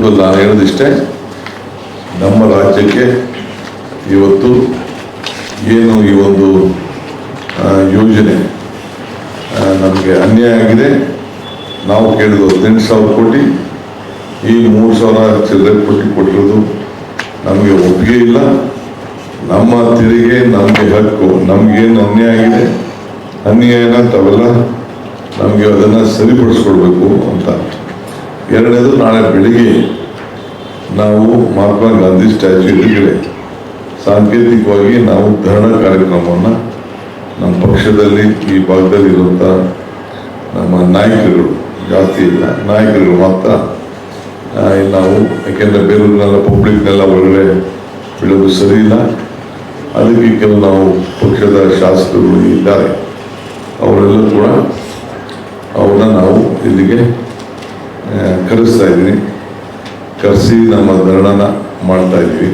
ಹೇಳೋದಲ್ಲ, ಹೇಳೋದಿಷ್ಟೇ, ನಮ್ಮ ರಾಜ್ಯಕ್ಕೆ ಇವತ್ತು ಏನು ಈ ಒಂದು ಯೋಜನೆ ನಮಗೆ ಅನ್ಯಾಯ ಆಗಿದೆ. ನಾವು ಕೇಳಿದ್ದು 18,000 ಕೋಟಿ, ಈ 3,000 ಚಿಲ್ಲರೆ ಕೋಟಿ ಕೊಟ್ಟಿರೋದು ನಮಗೆ ಒಪ್ಪಿಗೆ ಇಲ್ಲ. ನಮ್ಮ ತೆರಿಗೆ ನಮಗೆ ಹಕ್ಕು, ನಮಗೇನು ಅನ್ಯಾಯ ಆಗಿದೆ, ಅನ್ಯಾಯನ ತಾವೆಲ್ಲ ನಮಗೆ ಅದನ್ನು ಸರಿಪಡಿಸ್ಕೊಳ್ಬೇಕು ಅಂತ. ಎರಡನೇದು, ನಾಳೆ ಬೆಳಿಗ್ಗೆ ನಾವು ಮಹಾತ್ಮ ಗಾಂಧಿ ಸ್ಟ್ಯಾಚ್ಯೂ ಎದುರುಗಡೆ ಸಾಂಕೇತಿಕವಾಗಿ ನಾವು ಧರಣ ಕಾರ್ಯಕ್ರಮವನ್ನು ನಮ್ಮ ಪಕ್ಷದಲ್ಲಿ ಈ ಭಾಗದಲ್ಲಿ ಇರುವಂಥ ನಮ್ಮ ನಾಯಕರುಗಳು, ಜಾಸ್ತಿ ಇಲ್ಲ ನಾಯಕರುಗಳು ಮಾತ್ರ ನಾವು, ಯಾಕೆಂದರೆ ಬೇರೆಯವ್ರನ್ನೆಲ್ಲ ಪಬ್ಲಿಕ್ನೆಲ್ಲ ಒಳಗಡೆ ಬಿಡೋದು ಸರಿ ಇಲ್ಲ. ಅದಕ್ಕೆ ಕೆಲವು ನಾವು ಪಕ್ಷದ ಶಾಸಕರು ಇದ್ದಾರೆ, ಅವರೆಲ್ಲ ಕೂಡ ಅವ್ರನ್ನ ನಾವು ಇಲ್ಲಿಗೆ ಕರೆಸ್ತಾ ಇದ್ದೀನಿ, ಕರೆಸಿ ನಮ್ಮ ಧರಣನ ಮಾಡ್ತಾ ಇದ್ದೀವಿ.